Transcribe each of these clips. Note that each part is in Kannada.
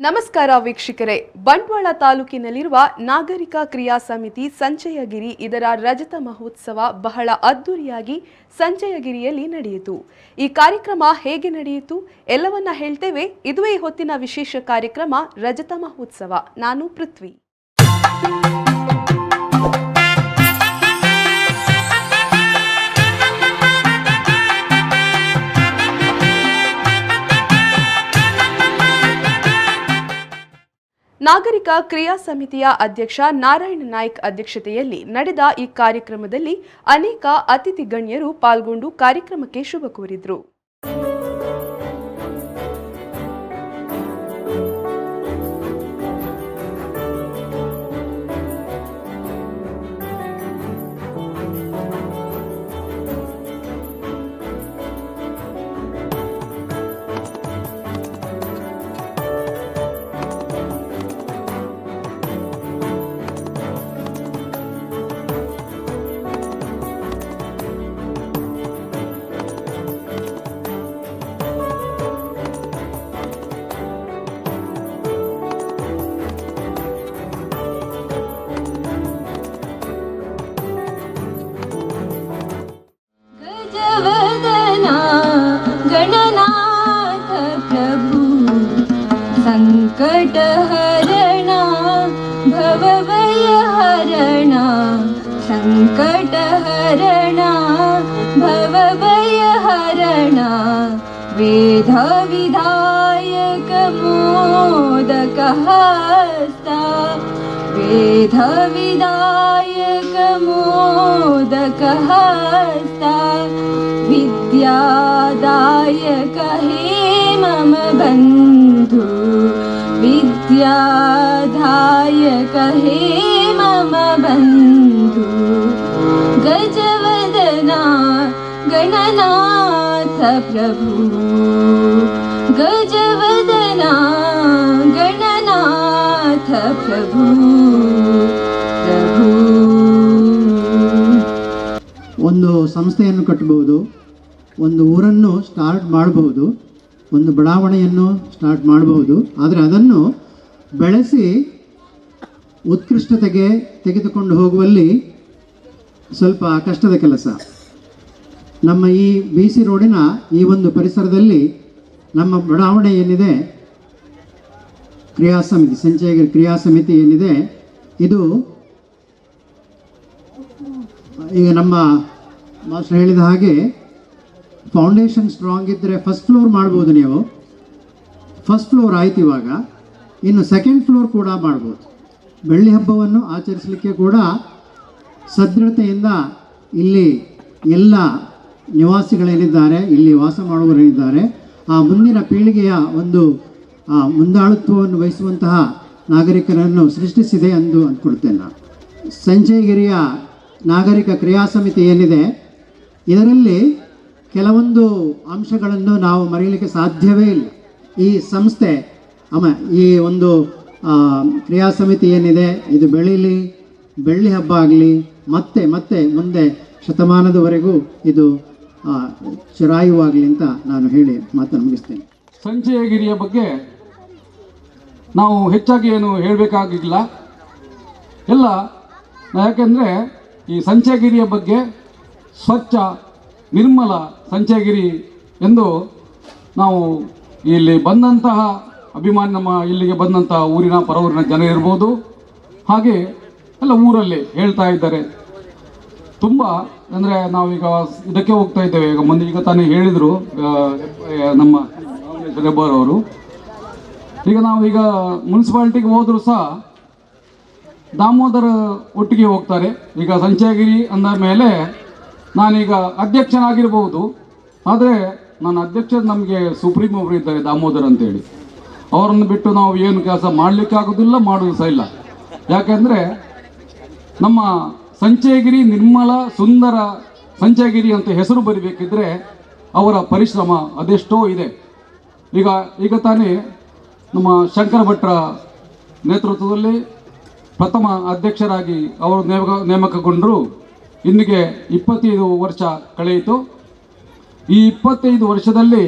ನಮಸ್ಕಾರ ವೀಕ್ಷಕರೇ, ಬಂಟ್ವಾಳ ತಾಲೂಕಿನಲ್ಲಿರುವ ನಾಗರಿಕ ಕ್ರಿಯಾ ಸಮಿತಿ ಸಂಚಯಗಿರಿ ಇದರ ರಜತ ಮಹೋತ್ಸವ ಬಹಳ ಅದ್ದೂರಿಯಾಗಿ ಸಂಚಯಗಿರಿಯಲ್ಲಿ ನಡೆಯಿತು. ಈ ಕಾರ್ಯಕ್ರಮ ಹೇಗೆ ನಡೆಯಿತು ಎಲ್ಲವನ್ನ ಹೇಳ್ತೇವೆ. ಇದುವೇ ಹೊತ್ತಿನ ವಿಶೇಷ ಕಾರ್ಯಕ್ರಮ ರಜತ ಮಹೋತ್ಸವ. ನಾನು ಪೃಥ್ವಿ. ನಾಗರಿಕ ಕ್ರಿಯಾ ಸಮಿತಿಯ ಅಧ್ಯಕ್ಷ ನಾರಾಯಣ ನಾಯ್ಕ್ ಅಧ್ಯಕ್ಷತೆಯಲ್ಲಿ ನಡೆದ ಈ ಕಾರ್ಯಕ್ರಮದಲ್ಲಿ ಅನೇಕ ಅತಿಥಿ ಗಣ್ಯರು ಪಾಲ್ಗೊಂಡು ಕಾರ್ಯಕ್ರಮಕ್ಕೆ ಶುಭ ಕೋರಿದರು. गणनाथ प्रभु संकट हरणा भवभय हरणा संकट हरणा भवभय हरणा वेद विधायक मोदक हस्ता वेद विधायक मोदक हस्ता विद्यादायक हे मम बन्धु विद्यादायक हे मम बन्धु गजवदना गणनाथ प्रभु गजवदना गणनाथ प्रभु प्रभु. ಒಂದು ಸಂಸ್ಥೆಯನ್ನು ಕಟ್ಟಬಹುದು, ಒಂದು ಊರನ್ನು ಸ್ಟಾರ್ಟ್ ಮಾಡಬಹುದು, ಒಂದು ಬಡಾವಣೆಯನ್ನು ಸ್ಟಾರ್ಟ್ ಮಾಡಬಹುದು. ಆದರೆ ಅದನ್ನು ಬೆಳೆಸಿ ಉತ್ಕೃಷ್ಟತೆಗೆ ತೆಗೆದುಕೊಂಡು ಹೋಗುವಲ್ಲಿ ಸ್ವಲ್ಪ ಕಷ್ಟದ ಕೆಲಸ. ನಮ್ಮ ಈ BC ರೋಡಿನ ಈ ಒಂದು ಪರಿಸರದಲ್ಲಿ ನಮ್ಮ ಬಡಾವಣೆ ಏನಿದೆ, ಕ್ರಿಯಾ ಸಮಿತಿ ಸಂಚಯಗಿರಿ ಕ್ರಿಯಾ ಸಮಿತಿ ಏನಿದೆ, ಇದು ಈಗ ನಮ್ಮ ಮಾಸ್ಟರ್ ಹೇಳಿದ ಹಾಗೆ ಫೌಂಡೇಶನ್ ಸ್ಟ್ರಾಂಗ್ ಇದ್ದರೆ ಫಸ್ಟ್ ಫ್ಲೋರ್ ಮಾಡ್ಬೋದು. ನೀವು ಫಸ್ಟ್ ಫ್ಲೋರ್ ಆಯ್ತು, ಇವಾಗ ಇನ್ನು ಸೆಕೆಂಡ್ ಫ್ಲೋರ್ ಕೂಡ ಮಾಡ್ಬೋದು. ಬೆಳ್ಳಿ ಹಬ್ಬವನ್ನು ಆಚರಿಸಲಿಕ್ಕೆ ಕೂಡ ಸದೃಢತೆಯಿಂದ ಇಲ್ಲಿ ಎಲ್ಲ ನಿವಾಸಿಗಳೇನಿದ್ದಾರೆ, ಇಲ್ಲಿ ವಾಸ ಮಾಡುವವರೇನಿದ್ದಾರೆ, ಆ ಮುಂದಿನ ಪೀಳಿಗೆಯ ಒಂದು ಮುಂದಾಳುತ್ವವನ್ನು ವಹಿಸುವಂತಹ ನಾಗರಿಕರನ್ನು ಸೃಷ್ಟಿಸಿದೆ ಎಂದು ಅಂದ್ಕೊಳ್ತೇನೆ ನಾನು. ಸಂಚಯಗಿರಿಯ ನಾಗರಿಕ ಕ್ರಿಯಾ ಸಮಿತಿ ಏನಿದೆ, ಇದರಲ್ಲಿ ಕೆಲವೊಂದು ಅಂಶಗಳನ್ನು ನಾವು ಮರೆಯಲಿಕ್ಕೆ ಸಾಧ್ಯವೇ ಇಲ್ಲ. ಈ ಸಂಸ್ಥೆ ಈ ಒಂದು ಕ್ರಿಯಾ ಸಮಿತಿ ಏನಿದೆ, ಇದು ಬೆಳೀಲಿ, ಬೆಳ್ಳಿ ಹಬ್ಬ ಆಗಲಿ, ಮತ್ತೆ ಮತ್ತೆ ಮುಂದೆ ಶತಮಾನದವರೆಗೂ ಇದು ಚಿರಾಯುವಾಗಲಿ ಅಂತ ನಾನು ಹೇಳಿ ಮಾತನ್ನು ಮುಗಿಸ್ತೇನೆ. ಸಂಚಯಗಿರಿಯ ಬಗ್ಗೆ ನಾವು ಹೆಚ್ಚಾಗಿ ಏನು ಹೇಳಬೇಕಾಗಿಲ್ಲ ಎಲ್ಲ. ಯಾಕೆಂದರೆ ಈ ಸಂಚಯಗಿರಿಯ ಬಗ್ಗೆ ಸ್ವಚ್ಛ ನಿರ್ಮಲ ಸಂಚಯಗಿರಿ ಎಂದು ನಾವು ಇಲ್ಲಿ ಬಂದಂತಹ ಅಭಿಮಾನಿ, ನಮ್ಮ ಇಲ್ಲಿಗೆ ಬಂದಂತಹ ಊರಿನ ಪರವೂರಿನ ಜನ ಇರ್ಬೋದು, ಹಾಗೆ ಎಲ್ಲ ಊರಲ್ಲಿ ಹೇಳ್ತಾ ಇದ್ದಾರೆ. ತುಂಬ ಅಂದರೆ ನಾವೀಗ ಇದಕ್ಕೆ ಹೋಗ್ತಾ ಇದ್ದೇವೆ. ಈಗ ತಾನೇ ಹೇಳಿದರು ನಮ್ಮ ಅವರು, ಈಗ ನಾವೀಗ ಮುನ್ಸಿಪಾಲ್ಟಿಗೆ ಹೋದರೂ ಸಹ ದಾಮೋದರ ಒಟ್ಟಿಗೆ ಹೋಗ್ತಾರೆ. ಈಗ ಸಂಚಯಗಿರಿ ಅಂದ ಮೇಲೆ ನಾನೀಗ ಅಧ್ಯಕ್ಷನಾಗಿರ್ಬೋದು, ಆದರೆ ನನ್ನ ಅಧ್ಯಕ್ಷ ನಮಗೆ ಸುಪ್ರೀಂ ಒಬ್ಬರು ಇದ್ದಾರೆ ದಾಮೋದರ್ ಅಂತೇಳಿ. ಅವರನ್ನು ಬಿಟ್ಟು ನಾವು ಏನು ಕೆಲಸ ಮಾಡಲಿಕ್ಕಾಗೋದಿಲ್ಲ, ಮಾಡೋದು ಸಹ ಇಲ್ಲ. ಯಾಕೆಂದರೆ ನಮ್ಮ ಸಂಚಯಗಿರಿ ನಿರ್ಮಲ ಸುಂದರ ಸಂಚಯಗಿರಿ ಅಂತ ಹೆಸರು ಬರಿಬೇಕಿದ್ರೆ ಅವರ ಪರಿಶ್ರಮ ಅದೆಷ್ಟೋ ಇದೆ. ಈಗ ತಾನೇ ನಮ್ಮ ಶಂಕರ ಭಟ್ರ ನೇತೃತ್ವದಲ್ಲಿ ಪ್ರಥಮ ಅಧ್ಯಕ್ಷರಾಗಿ ಅವರು ನೇಮಕಗೊಂಡರು. ಇಲ್ಲಿಗೆ 25 ವರ್ಷ ಕಳೆಯಿತು. ಈ 25 ವರ್ಷದಲ್ಲಿ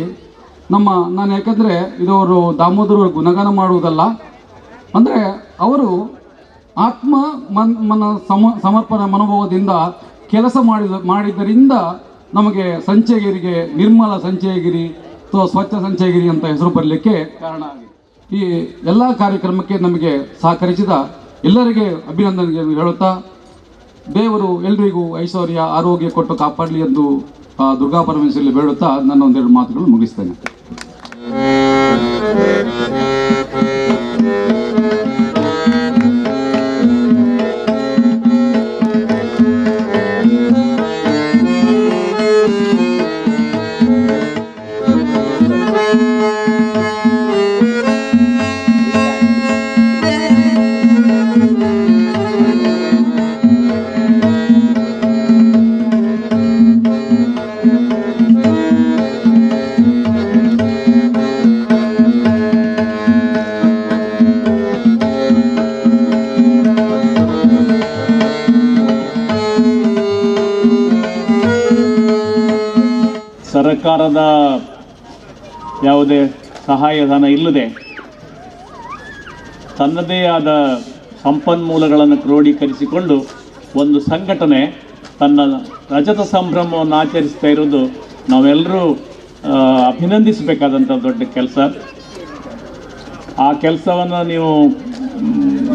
ನಾನು ಯಾಕಂದರೆ ಇದು ಅವರು ದಾಮೋದರ ಗುಣಗಾನ ಮಾಡುವುದಲ್ಲ, ಅಂದರೆ ಅವರು ಆತ್ಮ ಮನ ಸಮರ್ಪಣಾ ಮನೋಭಾವದಿಂದ ಕೆಲಸ ಮಾಡಿದ್ದರಿಂದ ನಮಗೆ ಸಂಚಯಗಿರಿಗೆ ನಿರ್ಮಲ ಸಂಚಯಗಿರಿ ಅಥವಾ ಸ್ವಚ್ಛ ಸಂಚಯಗಿರಿ ಅಂತ ಹೆಸರು ಬರಲಿಕ್ಕೆ ಕಾರಣ ಆಗಿದೆ. ಈ ಎಲ್ಲ ಕಾರ್ಯಕ್ರಮಕ್ಕೆ ನಮಗೆ ಸಹಕರಿಸಿದ ಎಲ್ಲರಿಗೆ ಅಭಿನಂದನೆಗಳನ್ನು ಹೇಳುತ್ತಾ, ದೇವರು ಎಲ್ರಿಗೂ ಐಶ್ವರ್ಯ ಆರೋಗ್ಯ ಕೊಟ್ಟು ಕಾಪಾಡಲಿ ಎಂದು ದುರ್ಗಾ ಪರಮೇಶ್ವರಲ್ಲಿ ಬೇಡುತ್ತಾ ನನ್ನ ಒಂದೆರಡು ಮಾತುಗಳು ಮುಗಿಸ್ತೇನೆ. ಸರ್ಕಾರದ ಯಾವುದೇ ಸಹಾಯಧನ ಇಲ್ಲದೆ ತನ್ನದೇ ಆದ ಸಂಪನ್ಮೂಲಗಳನ್ನು ಕ್ರೋಢೀಕರಿಸಿಕೊಂಡು ಒಂದು ಸಂಘಟನೆ ತನ್ನ ರಜತ ಸಂಭ್ರಮವನ್ನು ಆಚರಿಸ್ತಾ ಇರೋದು ನಾವೆಲ್ಲರೂ ಅಭಿನಂದಿಸಬೇಕಾದಂಥ ದೊಡ್ಡ ಕೆಲಸ. ಆ ಕೆಲಸವನ್ನು ನೀವು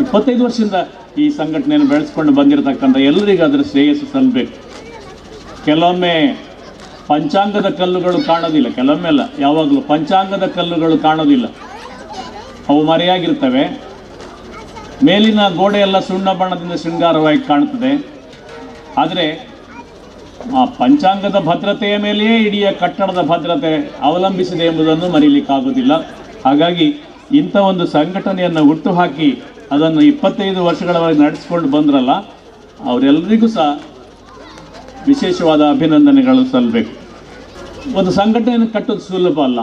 25 ವರ್ಷದಿಂದ ಈ ಸಂಘಟನೆಯನ್ನು ಬೆಳೆಸ್ಕೊಂಡು ಬಂದಿರತಕ್ಕಂಥ ಎಲ್ಲರಿಗೂ ಅದರ ಶ್ರೇಯಸ್ಸು ಸಲ್ಲಬೇಕು. ಕೆಲವೊಮ್ಮೆ ಪಂಚಾಂಗದ ಕಲ್ಲುಗಳು ಕಾಣೋದಿಲ್ಲ, ಕೆಲವೊಮ್ಮೆ ಅಲ್ಲ, ಯಾವಾಗಲೂ ಪಂಚಾಂಗದ ಕಲ್ಲುಗಳು ಕಾಣೋದಿಲ್ಲ, ಅವು ಮರೆಯಾಗಿರ್ತವೆ. ಮೇಲಿನ ಗೋಡೆ ಎಲ್ಲ ಸುಣ್ಣ ಬಣ್ಣದಿಂದ ಶೃಂಗಾರವಾಗಿ ಕಾಣುತ್ತದೆ, ಆದರೆ ಆ ಪಂಚಾಂಗದ ಭದ್ರತೆಯ ಮೇಲೆಯೇ ಇಡೀ ಕಟ್ಟಡದ ಭದ್ರತೆ ಅವಲಂಬಿಸಿದೆ ಎಂಬುದನ್ನು ಮರೀಲಿಕ್ಕಾಗೋದಿಲ್ಲ. ಹಾಗಾಗಿ ಇಂಥ ಒಂದು ಸಂಘಟನೆಯನ್ನು ಹುಟ್ಟುಹಾಕಿ ಅದನ್ನು 25 ವರ್ಷಗಳವರೆಗೆ ನಡೆಸಿಕೊಂಡು ಬಂದ್ರಲ್ಲ, ಅವರೆಲ್ಲರಿಗೂ ಸಹ ವಿಶೇಷವಾದ ಅಭಿನಂದನೆಗಳು ಸಲ್ಲಬೇಕು. ಒಂದು ಸಂಘಟನೆಯನ್ನು ಕಟ್ಟೋದು ಸುಲಭ ಅಲ್ಲ.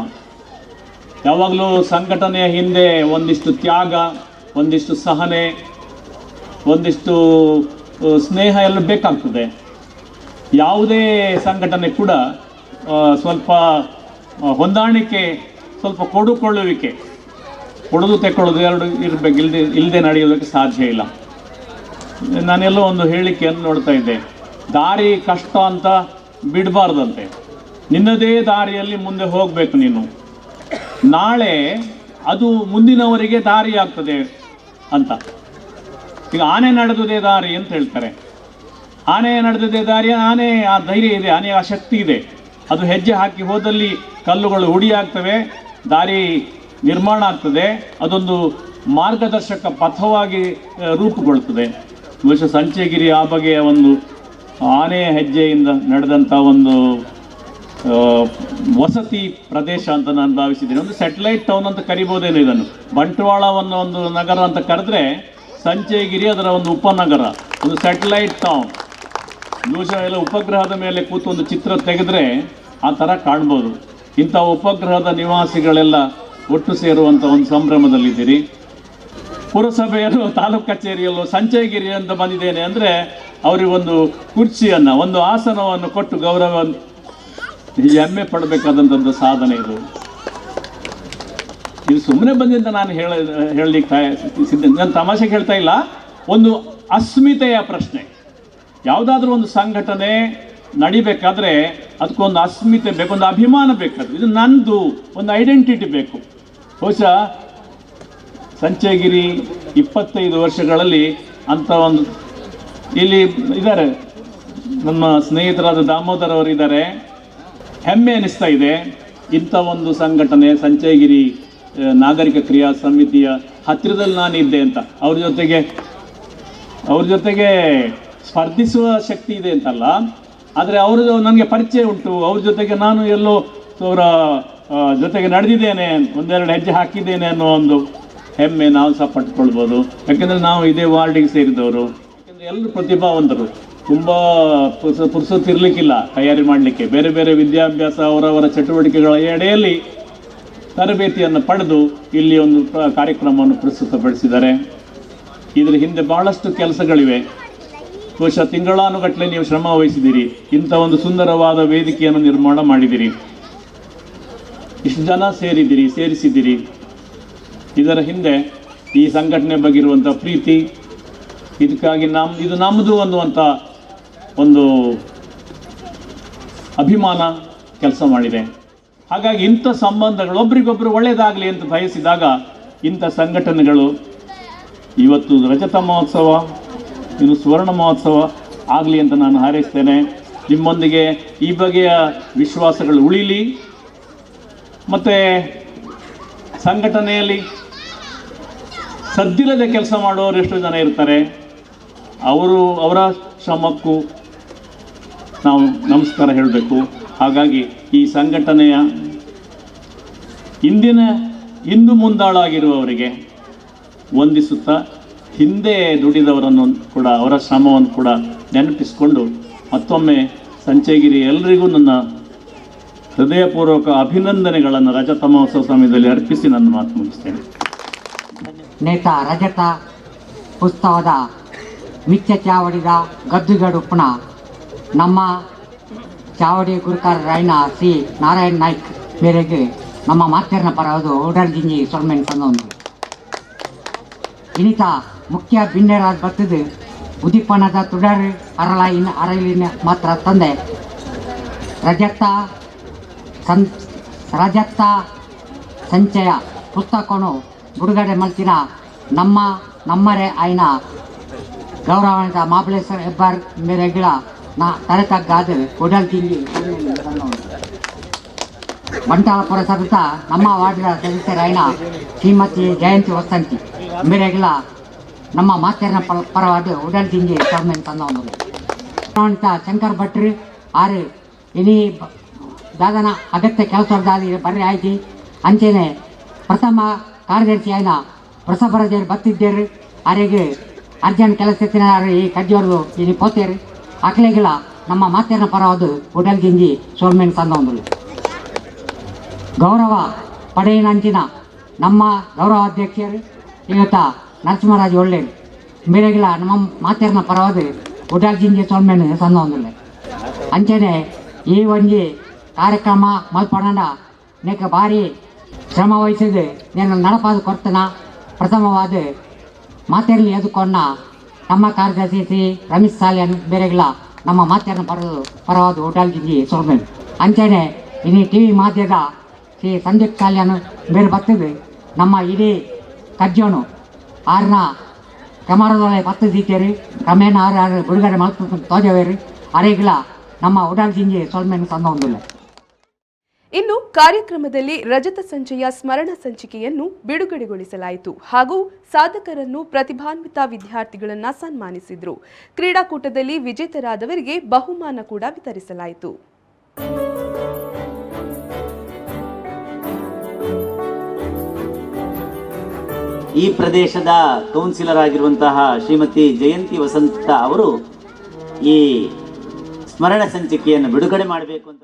ಯಾವಾಗಲೂ ಸಂಘಟನೆಯ ಹಿಂದೆ ಒಂದಿಷ್ಟು ತ್ಯಾಗ, ಒಂದಿಷ್ಟು ಸಹನೆ, ಒಂದಿಷ್ಟು ಸ್ನೇಹ ಎಲ್ಲ ಬೇಕಾಗ್ತದೆ. ಯಾವುದೇ ಸಂಘಟನೆ ಕೂಡ ಸ್ವಲ್ಪ ಹೊಂದಾಣಿಕೆ, ಸ್ವಲ್ಪ ಕೊಡುಕೊಳ್ಳುವಿಕೆ, ಕೊಡೋದು ತೆಕ್ಕೊಳ್ಳೋದು ಎರಡು ಇರಬೇಕು, ಇಲ್ಲದೆ ನಡೆಯೋದಕ್ಕೆ ಸಾಧ್ಯ ಇಲ್ಲ. ನಾನೆಲ್ಲೋ ಒಂದು ಹೇಳಿಕೆಯನ್ನು ನೋಡ್ತಾ ಇದ್ದೆ, ದಾರಿ ಕಷ್ಟ ಅಂತ ಬಿಡಬಾರ್ದಂತೆ, ನಿನ್ನದೇ ದಾರಿಯಲ್ಲಿ ಮುಂದೆ ಹೋಗಬೇಕು ನೀನು. ನಾಳೆ ಅದು ಮುಂದಿನವರಿಗೆ ದಾರಿ ಆಗ್ತದೆ ಅಂತ. ಈಗ ಆನೆ ನಡೆದುದೇ ದಾರಿ ಅಂತ ಹೇಳ್ತಾರೆ. ಆನೆ ನಡೆದದೇ ದಾರಿ, ಆನೆ ಆ ಧೈರ್ಯ ಇದೆ, ಆನೆ ಆ ಶಕ್ತಿ ಇದೆ. ಅದು ಹೆಜ್ಜೆ ಹಾಕಿ ಹೋದಲ್ಲಿ ಕಲ್ಲುಗಳು ಹುಡಿಯಾಗ್ತವೆ, ದಾರಿ ನಿರ್ಮಾಣ ಆಗ್ತದೆ, ಅದೊಂದು ಮಾರ್ಗದರ್ಶಕ ಪಥವಾಗಿ ರೂಪುಗೊಳ್ತದೆ. ಬಹುಶಃ ಸಂಚಯಗಿರಿ ಆ ಬಗೆಯ ಒಂದು ಆನೆಯ ಹೆಜ್ಜೆಯಿಂದ ನಡೆದಂಥ ಒಂದು ವಸತಿ ಪ್ರದೇಶ ಅಂತ ನಾನು ಭಾವಿಸಿದ್ದೀನಿ. ಒಂದು ಸ್ಯಾಟಲೈಟ್ ಟೌನ್ ಅಂತ ಕರಿಬೋದೇನೋ ಇದನ್ನು. ಬಂಟ್ವಾಳವನ್ನು ಒಂದು ನಗರ ಅಂತ ಕರೆದ್ರೆ ಸಂಚಯಗಿರಿ ಅದರ ಒಂದು ಉಪನಗರ, ಒಂದು ಸ್ಯಾಟಲೈಟ್ ಟೌನ್. ಬಹುಶಃ ಎಲ್ಲ ಉಪಗ್ರಹದ ಮೇಲೆ ಕೂತು ಒಂದು ಚಿತ್ರ ತೆಗೆದ್ರೆ ಆ ಥರ ಕಾಣ್ಬೋದು. ಇಂಥ ಉಪಗ್ರಹದ ನಿವಾಸಿಗಳೆಲ್ಲ ಒಟ್ಟು ಸೇರುವಂಥ ಒಂದು ಸಂಭ್ರಮದಲ್ಲಿದ್ದೀರಿ. ಪುರಸಭೆಯಲ್ಲೂ ತಾಲೂಕು ಕಚೇರಿಯಲ್ಲೂ ಸಂಚಯಗಿರಿ ಅಂತ ಬಂದಿದ್ದೇನೆ ಅಂದರೆ ಅವರಿಗೊಂದು ಕುರ್ಚಿಯನ್ನು, ಒಂದು ಆಸನವನ್ನು ಕೊಟ್ಟು ಗೌರವ, ಹೆಮ್ಮೆ ಪಡಬೇಕಾದಂಥದ್ದು ಸಾಧನೆ ಇದು. ಇದು ಸುಮ್ಮನೆ ಬಂದಿಂದ ನಾನು ಹೇಳಲಿಕ್ಕೆ ನಾನು ತಮಾಷೆಗೆ ಹೇಳ್ತಾ ಇಲ್ಲ. ಒಂದು ಅಸ್ಮಿತೆಯ ಪ್ರಶ್ನೆ. ಯಾವುದಾದ್ರೂ ಒಂದು ಸಂಘಟನೆ ನಡಿಬೇಕಾದ್ರೆ ಅದಕ್ಕೊಂದು ಅಸ್ಮಿತೆ ಬೇಕು, ಒಂದು ಅಭಿಮಾನ ಬೇಕಾದ್ರೆ, ಇದು ನಂದು ಒಂದು ಐಡೆಂಟಿಟಿ ಬೇಕು. ಬಹುಶಃ ಸಂಚಯಗಿರಿ 25 ವರ್ಷಗಳಲ್ಲಿ ಅಂಥ ಒಂದು, ಇಲ್ಲಿ ಇದ್ದಾರೆ ನಮ್ಮ ಸ್ನೇಹಿತರಾದ ದಾಮೋದರ್ ಅವರು ಇದ್ದಾರೆ. ಹೆಮ್ಮೆ ಅನ್ನಿಸ್ತಾ ಇದೆ ಇಂಥ ಒಂದು ಸಂಘಟನೆ ಸಂಚಯಗಿರಿ ನಾಗರಿಕ ಕ್ರಿಯಾ ಸಮಿತಿಯ ಹತ್ತಿರದಲ್ಲಿ ನಾನಿದ್ದೆ ಅಂತ. ಅವ್ರ ಜೊತೆಗೆ ಸ್ಪರ್ಧಿಸುವ ಶಕ್ತಿ ಇದೆ ಅಂತಲ್ಲ, ಆದರೆ ಅವರು ನನಗೆ ಪರಿಚಯ ಉಂಟು. ಅವ್ರ ಜೊತೆಗೆ ನಾನು ಎಲ್ಲೋ ಅವರ ಜೊತೆಗೆ ನಡೆದಿದ್ದೇನೆ, ಒಂದೆರಡು ಹೆಜ್ಜೆ ಹಾಕಿದ್ದೇನೆ ಅನ್ನೋ ಒಂದು ಹೆಮ್ಮೆ ನಾವು ಸಹ ಪಟ್ಕೊಳ್ಬೋದು. ಯಾಕೆಂದರೆ ನಾವು ಇದೇ ವಾರ್ಡಿಗೆ ಸೇರಿದವರು. ಯಾಕೆಂದರೆ ಎಲ್ಲರೂ ಪ್ರತಿಭಾವಂತರು, ತುಂಬ ಪುರ್ಸೊತ್ತಿರಲಿಕ್ಕಿಲ್ಲ ತಯಾರಿ ಮಾಡಲಿಕ್ಕೆ. ಬೇರೆ ಬೇರೆ ವಿದ್ಯಾಭ್ಯಾಸ, ಅವರವರ ಚಟುವಟಿಕೆಗಳ ಎಡೆಯಲ್ಲಿ ತರಬೇತಿಯನ್ನು ಪಡೆದು ಇಲ್ಲಿ ಒಂದು ಕಾರ್ಯಕ್ರಮವನ್ನು ಪ್ರಸ್ತುತಪಡಿಸಿದ್ದಾರೆ. ಇದರ ಹಿಂದೆ ಬಹಳಷ್ಟು ಕೆಲಸಗಳಿವೆ. ಬಹುಶಃ ತಿಂಗಳಾನುಗಟ್ಟಲೆ ನೀವು ಶ್ರಮ ವಹಿಸಿದ್ದೀರಿ, ಇಂಥ ಒಂದು ಸುಂದರವಾದ ವೇದಿಕೆಯನ್ನು ನಿರ್ಮಾಣ ಮಾಡಿದ್ದೀರಿ. ಇಷ್ಟು ಜನ ಸೇರಿಸಿದ್ದೀರಿ. ಇದರ ಹಿಂದೆ ಈ ಸಂಘಟನೆ ಬಗ್ಗೆ ಇರುವಂಥ ಪ್ರೀತಿ, ಇದಕ್ಕಾಗಿ ಇದು ನಮ್ಮದು ಅನ್ನುವಂಥ ಒಂದು ಅಭಿಮಾನ ಕೆಲಸ ಮಾಡಿದೆ. ಹಾಗಾಗಿ ಇಂಥ ಸಂಬಂಧಗಳು ಒಬ್ರಿಗೊಬ್ಬರು ಒಳ್ಳೆಯದಾಗಲಿ ಅಂತ ಬಯಸಿದಾಗ ಇಂಥ ಸಂಘಟನೆಗಳು ಇವತ್ತು ರಜತ ಮಹೋತ್ಸವ, ಇನ್ನು ಸುವರ್ಣ ಮಹೋತ್ಸವ ಆಗಲಿ ಅಂತ ನಾನು ಹಾರೈಸ್ತೇನೆ. ನಿಮ್ಮೊಂದಿಗೆ ಈ ಬಗೆಯ ವಿಶ್ವಾಸಗಳು ಉಳಿಲಿ. ಮತ್ತು ಸಂಘಟನೆಯಲ್ಲಿ ಸದ್ದಿಲ್ಲದೆ ಕೆಲಸ ಮಾಡೋರು ಎಷ್ಟು ಜನ ಇರ್ತಾರೆ, ಅವರ ಶ್ರಮಕ್ಕೂ ನಾವು ನಮಸ್ಕಾರ ಹೇಳಬೇಕು. ಹಾಗಾಗಿ ಈ ಸಂಘಟನೆಯ ಇಂದು ಮುಂದಾಳಾಗಿರುವವರಿಗೆ ವಂದಿಸುತ್ತಾ, ಹಿಂದೆ ದುಡಿದವರನ್ನು ಕೂಡ ಅವರ ಶ್ರಮವನ್ನು ಕೂಡ ನೆನಪಿಸಿಕೊಂಡು ಮತ್ತೊಮ್ಮೆ ಸಂಚಯಗಿರಿ ಎಲ್ಲರಿಗೂ ನನ್ನ ಹೃದಯಪೂರ್ವಕ ಅಭಿನಂದನೆಗಳನ್ನು ರಜತ ಮಹೋತ್ಸವ ಸಮಯದಲ್ಲಿ ಅರ್ಪಿಸಿ ನನ್ನ ಮಾತು ಮುಗಿಸ್ತೇನೆ. ನೇತ ರಜತ ಉತ್ಸವದ ಮಿಚ್ಚ ಚಾವಡಿದ ಗದ್ದುಗಡು ಪುನಃ ನಮ್ಮ ಚಾವಡಿ ಗುರುಕಾರರಾಯಣ ಶ್ರೀ ನಾರಾಯಣ್ ನಾಯ್ಕ್ ಮೇರೆಗೆ ನಮ್ಮ ಮಾತೆರ್ನ ಪರವುದು ಓಡಾಡ್ಜಿಂಜಿ ಸೊಲ್ಮೆನ್ ತಂದೊಂದು ಇನಿತ ಮುಖ್ಯ ಬಿನ್ನೆರಾದ ಬತ್ತದು ಉದಿಪಣದ ತುಡರ್ ಅರಳಿನ ಮಾತ್ರ ತಂದೆ ರಜತ ಸಂಚಯ ಪುಸ್ತಕವನ್ನು ಬಿಡುಗಡೆ ಮಲ್ತಿನ ನಮ್ಮರೇ ಆಯ್ನ ಗೌರವಾನ್ವಿತ ಮಹಾಬಲೇಶ್ವರ ಹೆಬ್ಬಾರ್ ಮೇರೆಗಳ ತರಕಾದ ಒಡಲ್ ತಿಂಡಿ ಬಂಟಾಳ ಪುರಸಭೆತ ನಮ್ಮ ವಾರ್ಡ್ರ ಸದಸ್ಯರಾಯಣ ಶ್ರೀಮತಿ ಜಯಂತಿ ವಸಂತಿ ಮೇರೆಗಳ ನಮ್ಮ ಮಾತೆರ್ನ ಪರವಾದ ಉಡಲ್ ತಿಂಡಿ ಸೊಲ್ಮೆನ್ ತಂದವನು ಶಂಕರ್ ಭಟ್ರು ಆರು ಇನಿ ದಾದನ ಅಗತ್ಯ ಕೆಲಸದಾಗಿ ಬರ್ರಿ ಆಯ್ತು ಅಂಚೆನೆ ಪ್ರಥಮ ಕಾರ್ಯದರ್ಶಿ ಆಯ್ನ ಪ್ರಸಭರದೇರು ಬತ್ತಿದ್ದೇರು ಆರೆಗೆ ಅರ್ಜೆಂಟ್ ಕೆಲಸ ಈ ಕಜ್ಜಿಯವ್ರದು ಇಲ್ಲಿ ಪೋತೇರು ಅಕ್ಲೆಗಳ ನಮ್ಮ ಮಾತೆರ್ನ ಪರವಾದ ಉಡಲ್ ಗಿಂಜಿ ಸೋಲ್ಮೆನ್ ತಂದವನು ಗೌರವ ಪಡೆಯಿನಂಚಿನ ನಮ್ಮ ಗೌರವಾಧ್ಯಕ್ಷರು ಇವತ್ತ ನರಸಿಂಹರಾಜ್ ಒಳ್ಳೆಯರು ಮೇರೆಗಳ ನಮ್ಮ ಮಾತೆರ್ನ ಪರವಾದ ಉಡಲ್ ಗಿಂಜಿ ಸೋಲ್ಮೆನ್ ತಂದವನು ಅಂಚನೆ ಈ ಒಂಜಿ ಕಾರ್ಯಕ್ರಮ ಮಲ್ಪಡ ನೆಕ ಭಾರಿ ಶ್ರಮ ವಹಿಸಿದ್ದು నేను ನಡಪಾದ ಕೊರ್ತನ ಪ್ರಥಮವಾದ ಮಾತೆರ್ಲಿ ಎದುಕೊಂಡ ನಮ್ಮ ಕಾರ್ಯದರ್ಶಿ ಶ್ರೀ ರಮೇಶ್ ಸಾಲಿಯನ್ ಬೇರೆಗಳ ನಮ್ಮ ಮಾತೆರ್ನ ಪರವಾದ ಹೋಟೆಲ್ ಗಿಂಜಿ ಸೋಲ್ಮೆನ್ ಅಂಚನೆ ಇನ್ನು ಟಿವಿ ಮಾಧ್ಯಮದ ಶ್ರೀ ಸಂದೀಪ್ ಸಾಲಿಯನ್ ಬೇರೆ ಬರ್ತದೆ ನಮ್ಮ ಇಡೀ ಕಜ್ಜೋನು ಆರ್ನ ಕ್ರಮಾರದೊಳಗೆ ಬತ್ತು ದೀತೇರಿ ಕ್ರಮೇಣ ಆರು ಬಿಡುಗಡೆ ಮಾಡ್ಕೊಂಡು ತೋಜವೇರಿ ಅರೆಗಳ ನಮ್ಮ ಹೋಟೆಲ್ ಗಿಂಜಿ ಸೋಲ್ಮೆನ್ ತಂದೊಂದಿಲ್ಲ. ಇನ್ನು ಕಾರ್ಯಕ್ರಮದಲ್ಲಿ ರಜತ ಸಂಚಯ ಸ್ಮರಣ ಸಂಚಿಕೆಯನ್ನು ಬಿಡುಗಡೆಗೊಳಿಸಲಾಯಿತು ಹಾಗೂ ಸಾಧಕರನ್ನು ಪ್ರತಿಭಾನ್ವಿತ ವಿದ್ಯಾರ್ಥಿಗಳನ್ನು ಸನ್ಮಾನಿಸಿದರು. ಕ್ರೀಡಾಕೂಟದಲ್ಲಿ ವಿಜೇತರಾದವರಿಗೆ ಬಹುಮಾನ ಕೂಡ ವಿತರಿಸಲಾಯಿತು. ಈ ಪ್ರದೇಶದ ಕೌನ್ಸಿಲರ್ ಆಗಿರುವಂತಹ ಶ್ರೀಮತಿ ಜಯಂತಿ ವಸಂತ ಅವರು ಈ ಸ್ಮರಣ ಸಂಚಿಕೆಯನ್ನು ಬಿಡುಗಡೆ ಮಾಡಬೇಕು ಅಂತ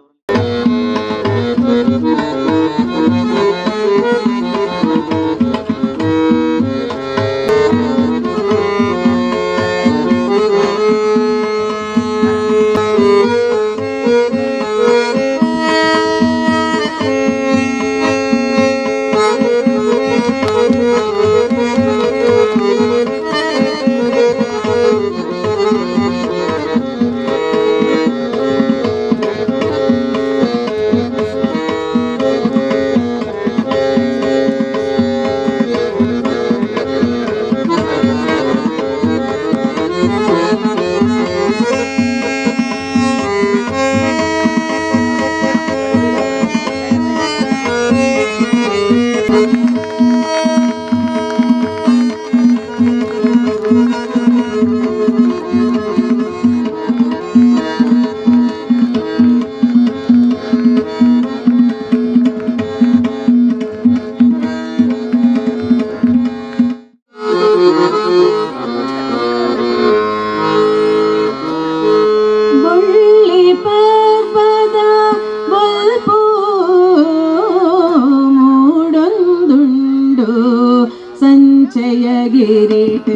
ಗಿರಿಟ್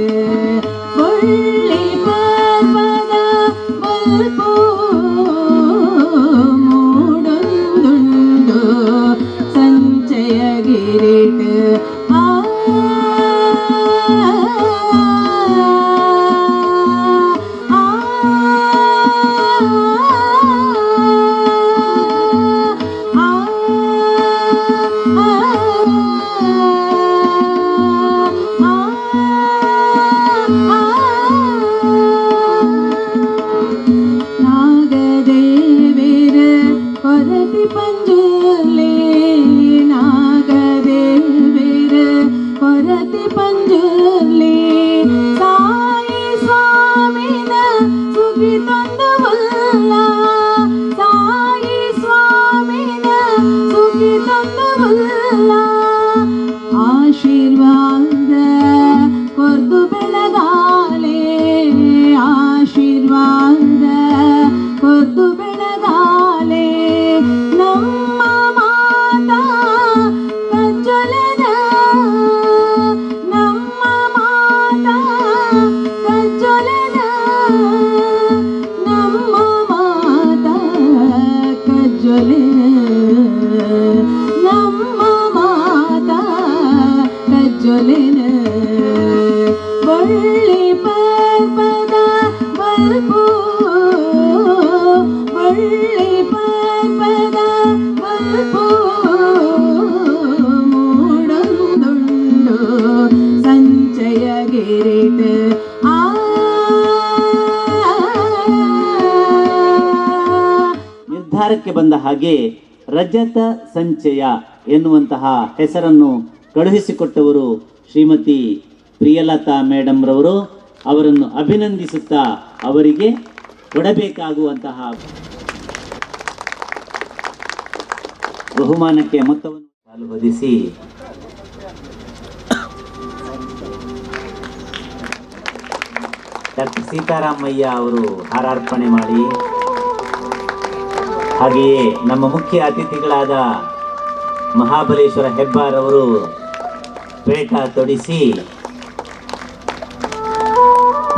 ಬಳ್ಳಿ ಪರ್ವದ ಬಲ್ಪು ಮೂಡೊಂದುಂಡು ರತಿ ಪಂಜುರ್ಲಿ ಸಾಯಿ ಸ್ವಾಮಿನ ಸುಗಿ ತಂದವಲ್ಲ ಸಾಯಿ ಸ್ವಾಮಿನ ಸುಗಿ ತಂದವಲ್ಲ ಆಶೀರ್ವಾದ ಕೊರ್ದು ಬೆಳಗಾಲೆ ಆಶೀರ್ವಾದ ಕೊರ್ದು ಬೆಳಗಾಲೆ ನಮ್ಮ ಮಾತಾ ಕಜ್ಜೊಲೆನ ನಮ್ಮ ಮಾತಾ ಕಜ್ಜೊಲೆನ ನಮ್ಮ ಮಾತಾ ಕಜ್ಜೊಲೆನ ನಮ್ಮ ಮಾತಾ ಕಜ್ಜೊಲೆನ ಬಳ್ಳಿ ಪರ್ವದ ಬಲ್ಪು ಬಳ್ಳಿ ಪರ್ವದ ಬಲ್ಪು ಮೂಡೊಂದುಂಡು ಸಂಚಯ ಗಿರಿಟ ನಿರ್ಧಾರಕ್ಕೆ ಬಂದ ಹಾಗೆ ರಜತ ಸಂಚಯ ಎನ್ನುವಂತಹ ಹೆಸರನ್ನು ಕಳುಹಿಸಿಕೊಟ್ಟವರು ಶ್ರೀಮತಿ ಪ್ರಿಯಲತಾ ಮೇಡಮ್ ರವರು. ಅವರನ್ನು ಅಭಿನಂದಿಸುತ್ತಾ ಅವರಿಗೆ ಕೊಡಬೇಕಾಗುವಂತಹ ಬಹುಮಾನಕ್ಕೆ ಮೊತ್ತವನ್ನು ಸಾಲು ಹೊದಿಸಿ ಡಾಕ್ಟರ್ ಸೀತಾರಾಮಯ್ಯ ಅವರು ಹಾರಾರ್ಪಣೆ ಮಾಡಿ, ಹಾಗೆಯೇ ನಮ್ಮ ಮುಖ್ಯ ಅತಿಥಿಗಳಾದ ಮಹಾಬಲೇಶ್ವರ ಹೆಬ್ಬಾರ್ ಅವರು ಪೇಟ ತೊಡಿಸಿ,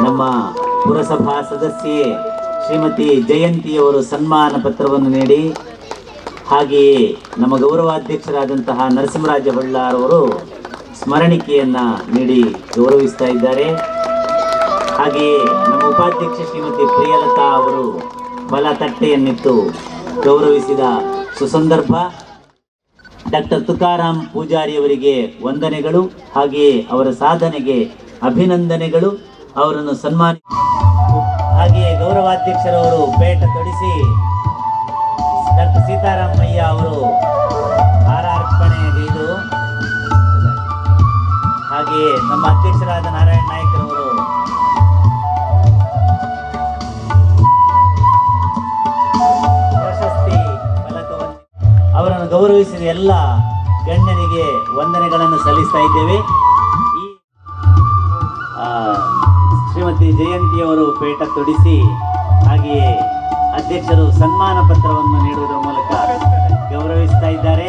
ನಮ್ಮ ಪುರಸಭಾ ಸದಸ್ಯೆ ಶ್ರೀಮತಿ ಜಯಂತಿಯವರು ಸನ್ಮಾನ ಪತ್ರವನ್ನು ನೀಡಿ, ಹಾಗೆಯೇ ನಮ್ಮ ಗೌರವಾಧ್ಯಕ್ಷರಾದಂತಹ ನರಸಿಂಹರಾಜ ಹೊಳ್ಳಾರ್ ಅವರು ಸ್ಮರಣಿಕೆಯನ್ನು ನೀಡಿ ಗೌರವಿಸ್ತಾ ಇದ್ದಾರೆ. ಹಾಗೆಯೇ ನಮ್ಮ ಉಪಾಧ್ಯಕ್ಷೆ ಶ್ರೀಮತಿ ಪ್ರಿಯಲತಾ ಅವರು ಫಲ ತಟ್ಟೆಯನ್ನಿತ್ತು ಗೌರವಿಸಿದ ಸುಸಂದರ್ಭ. ಡಾಕ್ಟರ್ ತುಕಾರಾಮ್ ಪೂಜಾರಿಯವರಿಗೆ ವಂದನೆಗಳು, ಹಾಗೆಯೇ ಅವರ ಸಾಧನೆಗೆ ಅಭಿನಂದನೆಗಳು. ಅವರನ್ನು ಸನ್ಮಾನ, ಹಾಗೆಯೇ ಗೌರವಾಧ್ಯಕ್ಷರವರು ಪೇಟ ತೊಡಿಸಿ ಡಾಕ್ಟರ್ ಸೀತಾರಾಮಯ್ಯ ಅವರು ಹಾರಾರ್ಪಣೆಗೈದು, ಹಾಗೆಯೇ ನಮ್ಮ ಅಧ್ಯಕ್ಷರಾದ ನಾರಾಯಣ ನಾಯ್ಕರವರು ಪ್ರಶಸ್ತಿ ಫಲಕವನ್ನು, ಅವರನ್ನು ಗೌರವಿಸಿದ ಎಲ್ಲ ಗಣ್ಯರಿಗೆ ವಂದನೆಗಳನ್ನು ಸಲ್ಲಿಸ್ತಾ ಇದ್ದೇವೆ. ಈ ಶ್ರೀಮತಿ ಜಯಂತಿಯವರು ಪೇಟ ತೊಡಿಸಿ, ಹಾಗೆಯೇ ಅಧ್ಯಕ್ಷರು ಸನ್ಮಾನ ಪತ್ರವನ್ನು ನೀಡುವುದರ ಮೂಲಕ ಗೌರವಿಸ್ತಾ ಇದ್ದಾರೆ.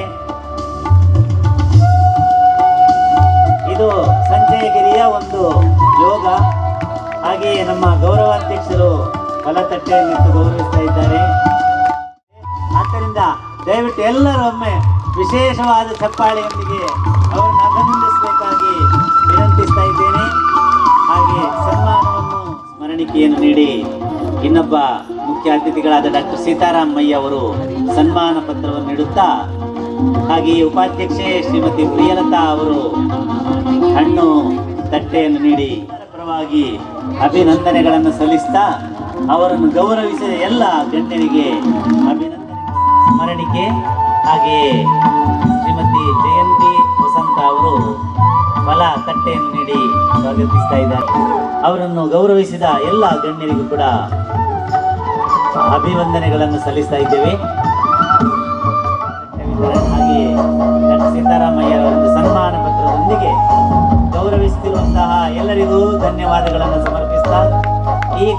ಇದು ಸಂಜಯಗಿರಿಯ ಒಂದು ಯೋಗ. ಹಾಗೆಯೇ ನಮ್ಮ ಗೌರವಾಧ್ಯಕ್ಷರು ಫಲತಟ್ಟೆಯನ್ನಿಟ್ಟು ಗೌರವಿಸ್ತಾ ಇದ್ದಾರೆ. ಆದ್ದರಿಂದ ದಯವಿಟ್ಟು ಎಲ್ಲರೂ ಒಮ್ಮೆ ವಿಶೇಷವಾದ ಚಪ್ಪಾಳೆಯೊಂದಿಗೆ ಅವರನ್ನು ಅಭಿನಂದಿಸಬೇಕಾಗಿ ವಿನಂತಿಸ್ತಾ ಇದ್ದೇನೆ. ಹಾಗೆ ಸನ್ಮಾನವನ್ನು ಸ್ಮರಣಿಕೆಯನ್ನು ನೀಡಿ ಇನ್ನೊಬ್ಬ ಮುಖ್ಯ ಅತಿಥಿಗಳಾದ ಡಾಕ್ಟರ್ ಸೀತಾರಾಮಯ್ಯ ಅವರು ಸನ್ಮಾನ ಪತ್ರವನ್ನು ನೀಡುತ್ತಾ, ಹಾಗೆಯೇ ಉಪಾಧ್ಯಕ್ಷೆ ಶ್ರೀಮತಿ ಪ್ರಿಯಲತಾ ಅವರು ಹಣ್ಣು ತಟ್ಟೆಯನ್ನು ನೀಡಿ ಪರವಾಗಿ ಅಭಿನಂದನೆಗಳನ್ನು ಸಲ್ಲಿಸ್ತಾ ಅವರನ್ನು ಗೌರವಿಸಿದ ಎಲ್ಲ ಗಣ್ಯರಿಗೆ ಅಭಿನಂದನೆ ಸ್ಮರಣಿಕೆ. ಹಾಗೆಯೇ ಶ್ರೀಮತಿ ಜಯಂತಿ ವಸಂತ ಅವರು ಫಲ ತಟ್ಟೆಯನ್ನು ನೀಡಿ ಸ್ವಾಗತಿಸ್ತಾ ಇದ್ದಾರೆ. ಅವರನ್ನು ಗೌರವಿಸಿದ ಎಲ್ಲ ಗಣ್ಯರಿಗೂ ಕೂಡ ಅಭಿವಂದನೆಗಳನ್ನು ಸಲ್ಲಿಸ್ತಾ ಇದ್ದೇವೆ. ಹಾಗೆಯೇ ಡಾಕ್ಟರ್ ಸೀತಾರಾಮಯ್ಯ ಅವರ ಸನ್ಮಾನ ಪತ್ರದೊಂದಿಗೆ ಗೌರವಿಸುತ್ತಿರುವಂತಹ ಎಲ್ಲರಿಗೂ ಧನ್ಯವಾದಗಳನ್ನು ಸಮರ್ಪಿಸ್ತಾ ಈ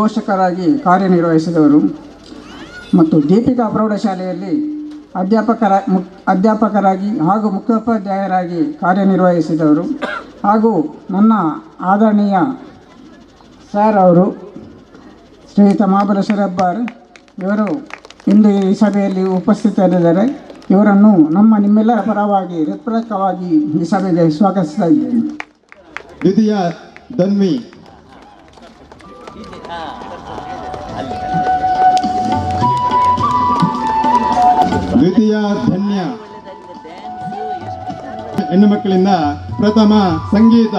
ಉದ್ಘೋಷಕರಾಗಿ ಕಾರ್ಯನಿರ್ವಹಿಸಿದವರು ಮತ್ತು ದೀಪಿಕಾ ಪ್ರೌಢಶಾಲೆಯಲ್ಲಿ ಅಧ್ಯಾಪಕರಾಗಿ ಹಾಗೂ ಮುಖ್ಯೋಪಾಧ್ಯಾಯರಾಗಿ ಕಾರ್ಯನಿರ್ವಹಿಸಿದವರು ಹಾಗೂ ನನ್ನ ಆದರಣೀಯ ಸರ್ ಅವರು ಶ್ರೀಯುತ ಮಹಾಬಲೇಶ್ವರ ಹೆಬ್ಬಾರ್ ಇವರು ಇಂದು ಈ ಸಭೆಯಲ್ಲಿ ಉಪಸ್ಥಿತರಿದ್ದಾರೆ. ಇವರನ್ನು ನಿಮ್ಮೆಲ್ಲರ ಪರವಾಗಿ ಹೃತ್ಪೂರ್ವಕವಾಗಿ ಈ ಸಭೆಗೆ ಸ್ವಾಗತಿಸ್ತಾ ಇದ್ದೇನೆ. ದ್ವಿತೀಯ ಧನ್ವಿ, ದ್ವಿತೀಯ ಧನ್ಯ, ಹೆಣ್ಣು ಮಕ್ಕಳಿಂದ ಪ್ರಥಮ ಸಂಗೀತ,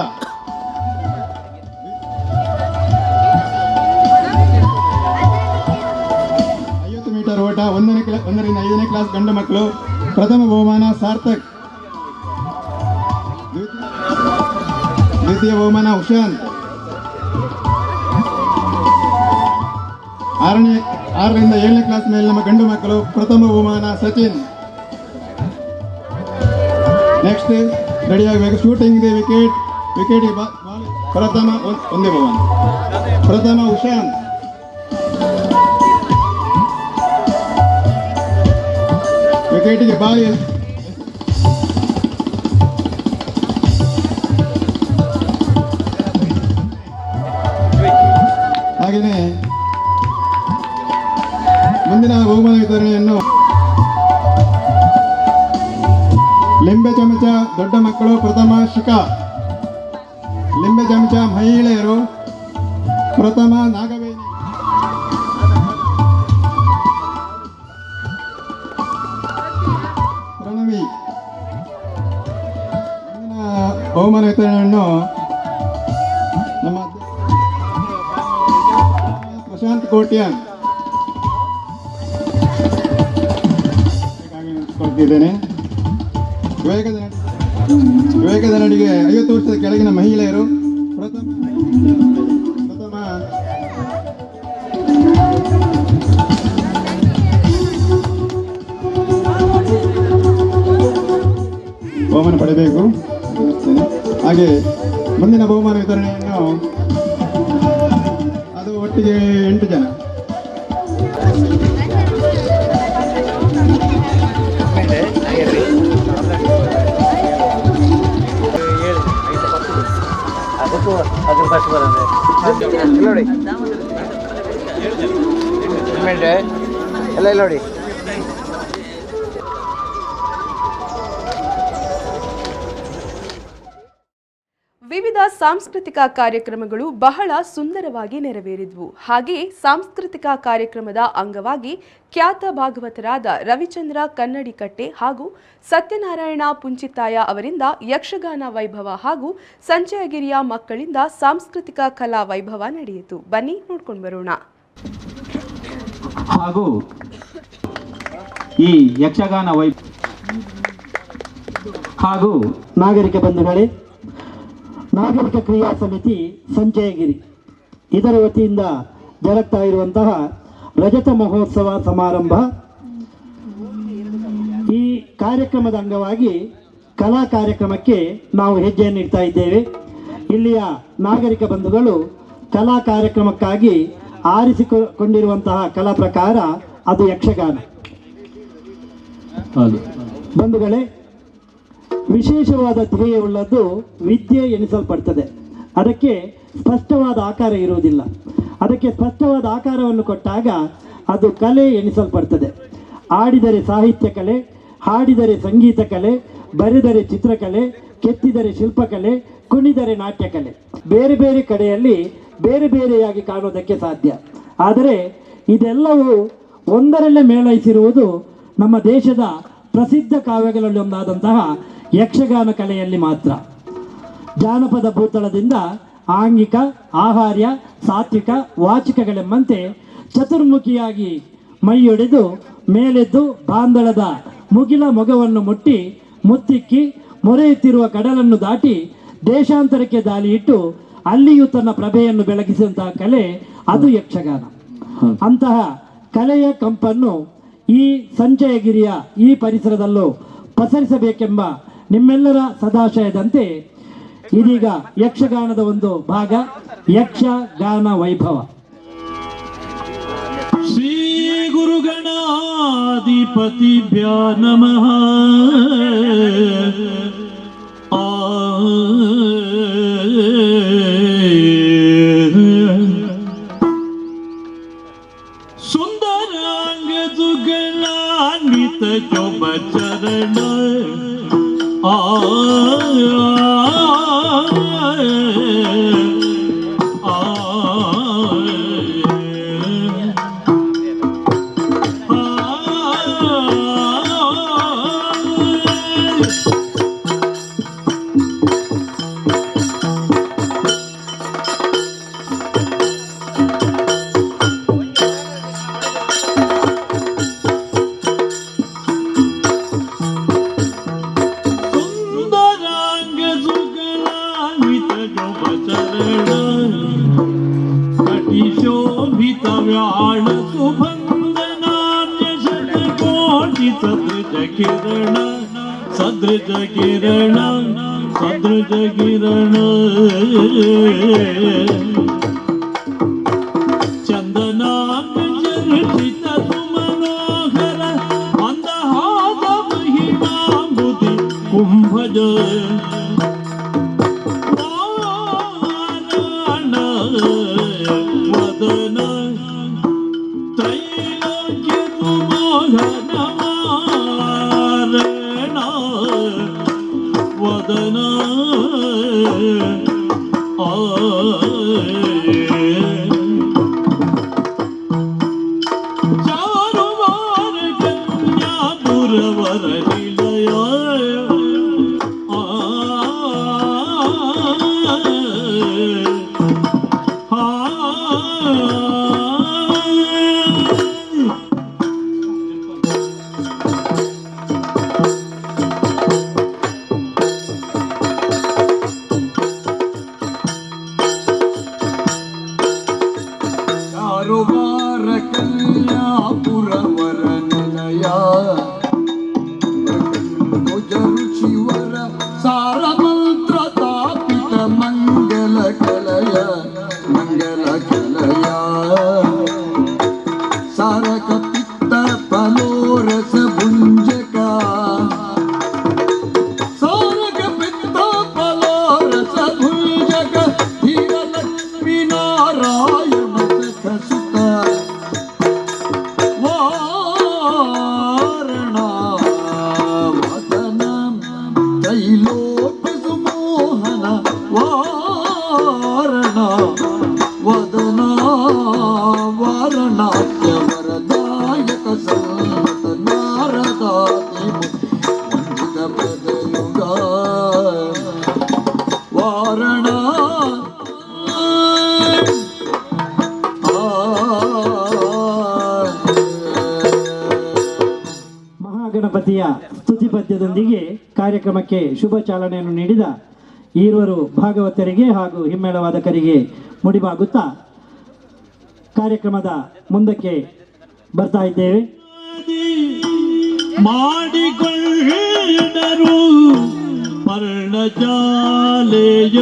50 ಮೀಟರ್ ಓಟ 1ರಿಂದ 5ನೇ ಕ್ಲಾಸ್ ಗಂಡು ಮಕ್ಕಳು ಪ್ರಥಮ ಬಹುಮಾನ ಸಾರ್ಥಕ್, ದ್ವಿತೀಯ ಬಹುಮಾನ ಉಶಾಂತ್, 6ರಿಂದ 7ನೇ ಕ್ಲಾಸ್ ಮೇಲೆ ನಮ್ಮ ಗಂಡು ಮಕ್ಕಳು ಪ್ರಥಮ ಬಹುಮಾನ ಸಚಿನ್. ನೆಕ್ಸ್ಟ್ ರೆಡಿ ಆಗಬೇಕು. ಶೂಟಿಂಗ್ ಇದೆ, ವಿಕೆಟ್ ಪ್ರಥಮ ಒಂದೇ ಬಹುಮಾನ, ಪ್ರಥಮ ಉಶಾಂತ್, ವಿಕೆಟಿಗೆ ಬಾಲ್. ಹಾಗೆಯೇ ಮುಂದಿನ ಬಹುಮಾನ ವಿತರಣೆಯನ್ನು ಲಿಂಬೆ ಚಮಚ ದೊಡ್ಡ ಮಕ್ಕಳು ಪ್ರಥಮ ಶಿಖಾ, ಲಿಂಬೆ ಚಮಚ ಮಹಿಳೆಯರು ಪ್ರಥಮ ನಾಗವೇಣಿ, ಪ್ರಣವಿ. ಮುಂದಿನ ಬಹುಮಾನ ವಿತರಣೆಯನ್ನು ನಮ್ಮ ಪ್ರಶಾಂತ್ ಕೋಟ್ಯಾನ್ ಕೊಡ್ತಿದ್ದೇನೆ. ವಿವೇಕದ ನಡಿಗೆ 50 ವರ್ಷದ ಕೆಳಗಿನ ಮಹಿಳೆಯರು ಪ್ರಥಮ ಬಹುಮಾನ ಪಡೆಯಬೇಕು. ಹಾಗೆ ಮುಂದಿನ ಬಹುಮಾನ ವಿತರಣೆಯನ್ನು ಅದು ಒಟ್ಟಿಗೆ 8 ಜನ. ಅದು ಫಸ್ಟ್ ಬರೋದು ನೋಡಿ ಎಲ್ಲ ನೋಡಿ. ವಿವಿಧ ಸಾಂಸ್ಕೃತಿಕ ಕಾರ್ಯಕ್ರಮಗಳು ಬಹಳ ಸುಂದರವಾಗಿ ನೆರವೇರಿದ್ವು. ಹಾಗೆಯೇ ಸಾಂಸ್ಕೃತಿಕ ಕಾರ್ಯಕ್ರಮದ ಅಂಗವಾಗಿ ಖ್ಯಾತ ಭಾಗವತರಾದ ರವಿಚಂದ್ರ ಕನ್ನಡಿಕಟ್ಟೆ ಹಾಗೂ ಸತ್ಯನಾರಾಯಣ ಪುಂಚಿತಾಯ ಅವರಿಂದ ಯಕ್ಷಗಾನ ವೈಭವ ಹಾಗೂ ಸಂಚಯಗಿರಿಯ ಮಕ್ಕಳಿಂದ ಸಾಂಸ್ಕೃತಿಕ ಕಲಾ ವೈಭವ ನಡೆಯಿತು. ಬನ್ನಿ ನೋಡ್ಕೊಂಡು ಬರೋಣ. ಹಾಗೂ ಈ ಯಕ್ಷಗಾನ ಹಾಗೂ ನಾಗರಿಕ ಬಂಧುಗಳೇ, ನಾಗರಿಕ ಕ್ರಿಯಾ ಸಮಿತಿ ಸಂಚಯಗಿರಿ ಇದರ ವತಿಯಿಂದ ಜರುಗ್ತಾ ಇರುವಂತಹ ರಜತ ಮಹೋತ್ಸವ ಸಮಾರಂಭ, ಈ ಕಾರ್ಯಕ್ರಮದ ಅಂಗವಾಗಿ ಕಲಾ ಕಾರ್ಯಕ್ರಮಕ್ಕೆ ನಾವು ಹೆಜ್ಜೆಯನ್ನು ಇಡ್ತಾ ಇದ್ದೇವೆ. ಇಲ್ಲಿಯ ನಾಗರಿಕ ಬಂಧುಗಳು ಕಲಾ ಕಾರ್ಯಕ್ರಮಕ್ಕಾಗಿ ಆರಿಸಿಕೊಂಡಿರುವಂತಹ ಕಲಾ ಪ್ರಕಾರ ಅದು ಯಕ್ಷಗಾನ. ಬಂಧುಗಳೇ, ವಿಶೇಷವಾದ ಧ್ಯೇಯವುಳ್ಳದ್ದು ವಿದ್ಯೆ ಎನಿಸಲ್ಪಡ್ತದೆ. ಅದಕ್ಕೆ ಸ್ಪಷ್ಟವಾದ ಆಕಾರ ಇರುವುದಿಲ್ಲ. ಅದಕ್ಕೆ ಸ್ಪಷ್ಟವಾದ ಆಕಾರವನ್ನು ಕೊಟ್ಟಾಗ ಅದು ಕಲೆ ಎನಿಸಲ್ಪಡ್ತದೆ. ಆಡಿದರೆ ಸಾಹಿತ್ಯ ಕಲೆ, ಹಾಡಿದರೆ ಸಂಗೀತ ಕಲೆ, ಬರೆದರೆ ಚಿತ್ರಕಲೆ, ಕೆತ್ತಿದರೆ ಶಿಲ್ಪಕಲೆ, ಕುಣಿದರೆ ನಾಟ್ಯ ಕಲೆ. ಬೇರೆ ಬೇರೆ ಕಡೆಯಲ್ಲಿ ಬೇರೆ ಬೇರೆಯಾಗಿ ಕಾಣುವುದಕ್ಕೆ ಸಾಧ್ಯ. ಆದರೆ ಇದೆಲ್ಲವೂ ಒಂದರಲ್ಲೇ ಮೇಳೈಸಿರುವುದು ನಮ್ಮ ದೇಶದ ಪ್ರಸಿದ್ಧ ಕಾವ್ಯಗಳಲ್ಲಿ ಒಂದಾದಂತಹ ಯಕ್ಷಗಾನ ಕಲೆಯಲ್ಲಿ ಮಾತ್ರ. ಜಾನಪದ ಭೂತಳದಿಂದ ಆಂಗಿಕ, ಆಹಾರ್ಯ, ಸಾತ್ವಿಕ, ವಾಚಿಕಗಳೆಂಬಂತೆ ಚತುರ್ಮುಖಿಯಾಗಿ ಮೈಯೊಡೆದು ಮೇಲೆದ್ದು ಬಾಂದಳದ ಮುಗಿಲ ಮೊಗವನ್ನು ಮುಟ್ಟಿ ಮುತ್ತಿಕ್ಕಿ ಮೊರೆಯುತ್ತಿರುವ ಕಡಲನ್ನು ದಾಟಿ ದೇಶಾಂತರಕ್ಕೆ ದಾಳಿಯಿಟ್ಟು ಅಲ್ಲಿಯೂ ತನ್ನ ಪ್ರಭೆಯನ್ನು ಬೆಳಗಿಸಿದಂತಹ ಕಲೆ ಅದು ಯಕ್ಷಗಾನ. ಅಂತಹ ಕಲೆಯ ಕಂಪನ್ನು ಈ ಸಂಚಯಗಿರಿಯ ಈ ಪರಿಸರದಲ್ಲೂ ಪಸರಿಸಬೇಕೆಂಬ ನಿಮ್ಮೆಲ್ಲರ ಸದಾಶಯದಂತೆ ಇದೀಗ ಯಕ್ಷಗಾನದ ಒಂದು ಭಾಗ ಯಕ್ಷಗಾನ ವೈಭವ. गणाधिपतिभ्यो नमः सुंदरांग जुगलान्वित शोभ चरण शोभितव्याळ सुबंधनान्य शतकोटि सदृज किरण सदृज किरण सदृज किरण चंदनार्चित सुमनोहर मंदहास महिमांबुधि कुंभज वदन त्रैलोक्य मोहन मारण वदन चारुवार कन्या पुरवर निलय चारुवार कन्या पुरवर निलय रुचिवर सार मंत्र तापित मंगल कलय सारक पित्त फलोरस भुंजका सारक पित्त फलोरस भुंजक धीर लक्ष्मी नारायण सख सुत वारणा वदन त्रैलोक्य सुमोहन वारणा वदना वारणाख्य वरदायक सन्नत नारदाति वंदित पदयुगा वारणा ಮಹಾಗಣಪತಿಯ ಸ್ತುತಿ ಪದ್ಯದೊಂದಿಗೆ ಕಾರ್ಯಕ್ರಮಕ್ಕೆ ಶುಭ ಚಾಲನೆಯನ್ನು ನೀಡಿದ ಈರುವರು ಭಾಗವತರಿಗೆ ಹಾಗೂ ಹಿಮ್ಮೇಳ ವಾದಕರಿಗೆ ಮುಡಿಬಾಗುತ್ತಾ ಕಾರ್ಯಕ್ರಮದ ಮುಂದಕ್ಕೆ ಬರ್ತಾ ಇದ್ದೇವೆ. ಮಾಡಿಕೊಳ್ಳರು ಪರ್ಣಜಾಲೆಯ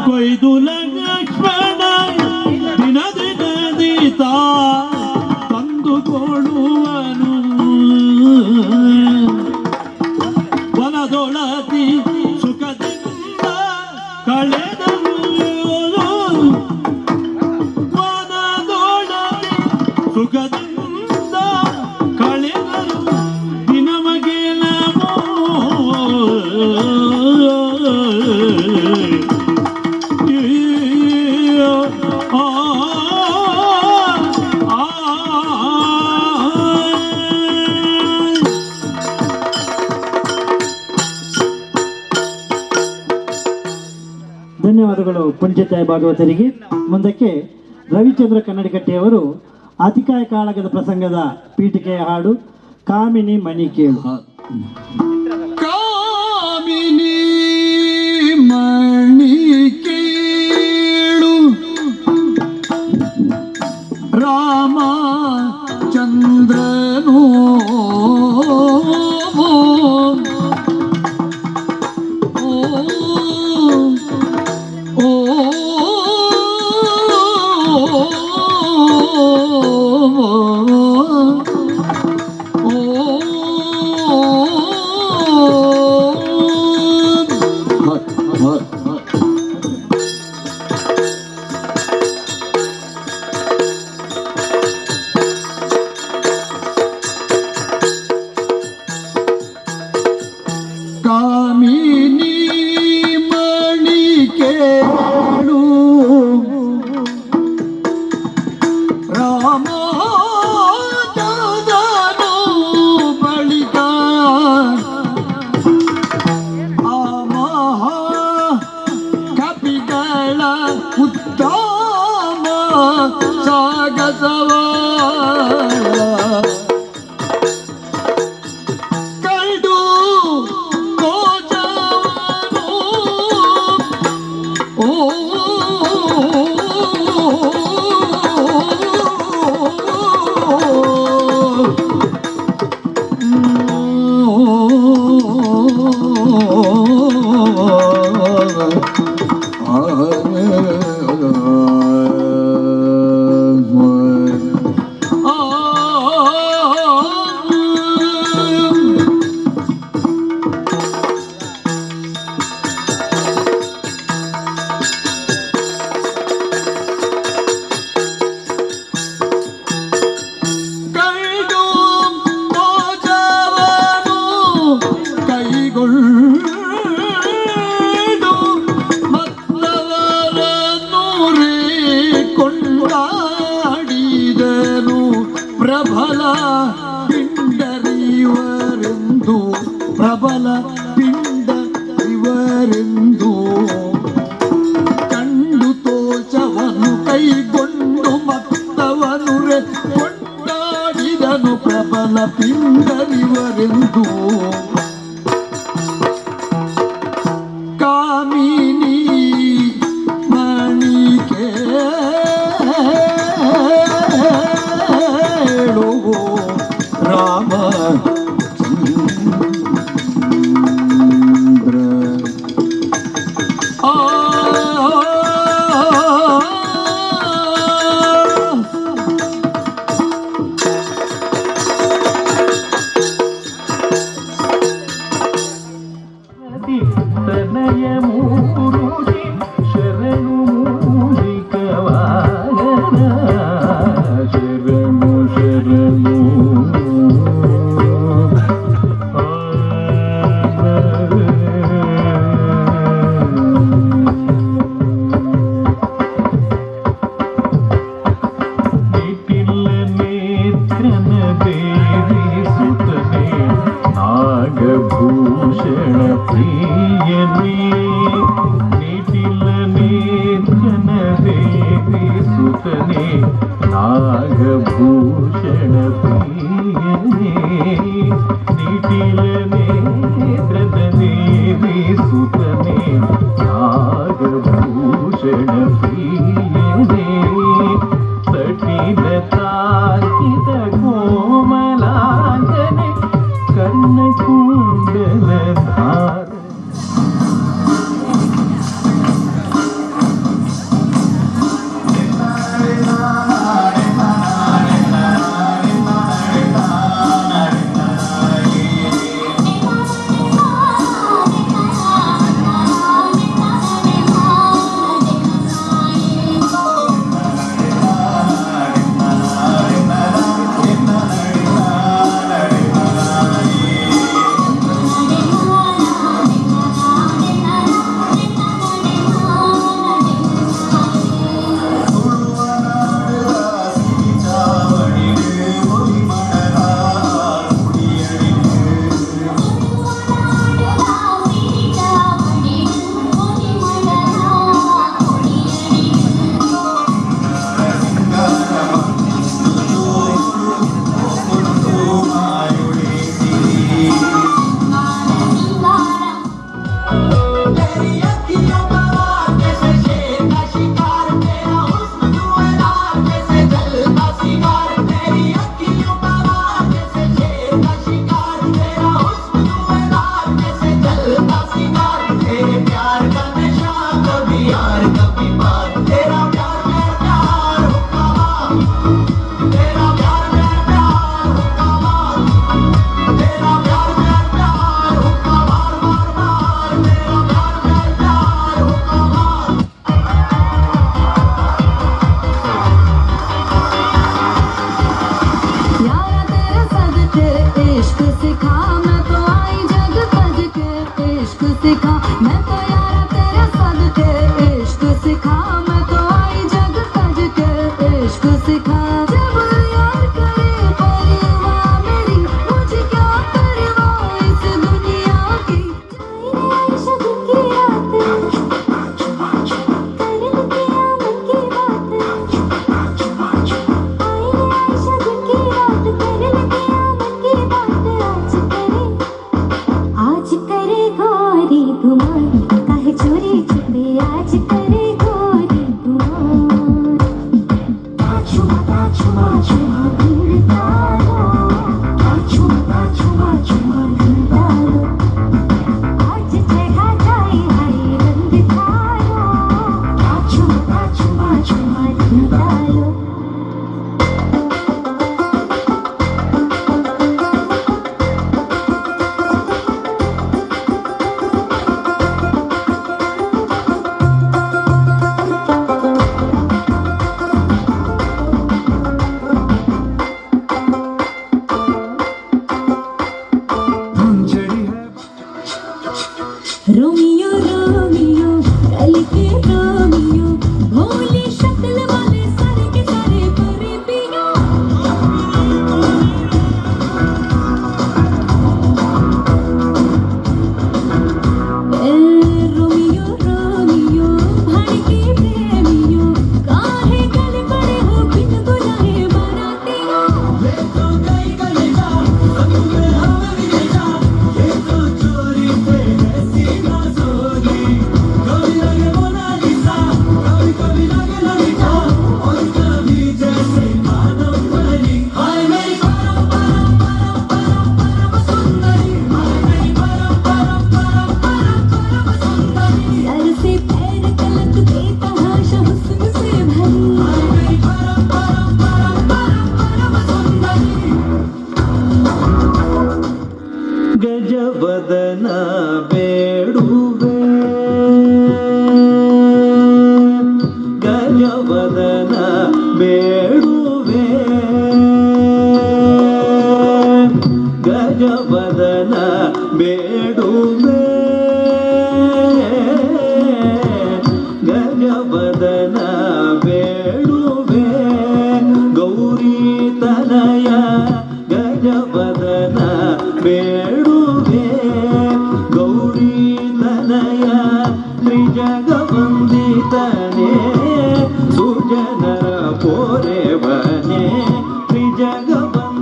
ಕೊಯ್ದು ಲಕ್ಷ್ಮಣ ದಿನ ದಿನದೀತ ತಂದು ಕೊಡುವನು ವನದೊಳತಿ ಸುಖದಿಂದ ಕಳೆದನು ವನದೊಳತಿ ಸುಖದಿಂದ ಕಳೆದನು ದಿನಮಗೆಲವೋ ಧನ್ಯವಾದಗಳು ಪುಂಜಿತಾಯಿ ಭಾಗವತರಿಗೆ. ಮುಂದಕ್ಕೆ ರವಿಚಂದ್ರ ಕನ್ನಡಿಕಟ್ಟೆಯವರು ಅತಿಕಾಯ ಕಾಳಗದ ಪ್ರಸಂಗದ ಪೀಠಿಕೆಯ ಹಾಡು ಕಾಮಿನಿ ಮಣಿ ಕೇಳು. ಕಾಮಿನಿ ಮಣಿ ಕೇಳು ರಾಮ ಚಂದ್ರನು ಕಾಮಿನಿ ಮಣಿ ಕೇಳು ರಾಮ ಚಂದ್ರನು ಬಳಿಕ ಆ ಮಹಾ ಕಪಿಗಳ ಉತ್ತಮ ಸಾಗಸವ ಕೈದು ಕೋಚವನು ಓ ಕೈದು ಕೋಚವನು ಕೈಗೊಳ್ಳು ಮತ್ತವರನ್ನು ಕೊಂಡಾಡಿದನು ಪ್ರಬಲ ಪಿಂಡರಿವರೆಂದು ಪ್ರಬಲ ಪಿಂಡ ಇವರೆಂದು ಕಂಡು ತೋಚವನು ಕೈಗೊಂಡು ಮತ್ತವನು ಕೊಂಡಾಡಿದನು ಪ್ರಬಲ ಪಿಂಡರಿವರೆಂದು ಕಾಮಿನಿ ಮಣಿ ಕೇಳು ರಾಮ ಚಂದ್ರ ಆ ತನಯ ಮೂರುತಿ ಶರಣು ಮೂಲಿಕವಾಗನ ಶರಣು ಶರಣು ನಿಟಿಲ ನೇತ್ರನ ದೇವಿ ಸುತನೆ ನಾಗಭೂಷಣ ಪ್ರಿಯನೇ ನಿಟಿಲ ನೇತ್ರನ ದೇವಿ ಸುತನೆ ನಾಗಭೂಷಣ ಪ್ರಿಯನೇ ನಿಟಿಲ ನೇತ್ರನ ದೇವಿ ಸುತನೆ ನಾಗಭೂಷಣ ಪ್ರಿಯನೇ ಸಟಿಲ ತಾಕಿದ ಕೋಮಲಾಂಗನೆ ಕರ್ಣಕುಂಡಲ ಧಾರ रोमियो रोमियो कल के रोमियो भोली शक्ल वाले सारे के सारे परे पियो रोमियो रोमियो भड़के प्रेमियो काहे गल पड़े हो बिन बुलाए बारातियों सर से पैर तलक बेतहाशा हुस्न से भरी ಗಜವದನ ಬೇಡುವೆ ಗಜವದನ ಬೇಡುವೆ ಗಜವದನ ಬೇಡುವೆ ಗಜವದನ ಬೇಡುವೆ ಗೌರಿ ತನಯ ಗಜವದನ ಬೇಡುವೆ ಗೌರಿ ತನಯ ತ್ರಿಜಗವಂದಿತನೇ ಸುಜನರ ಪೋರೆವನೇ ತ್ರಿಜಗವಂದಿತನೇ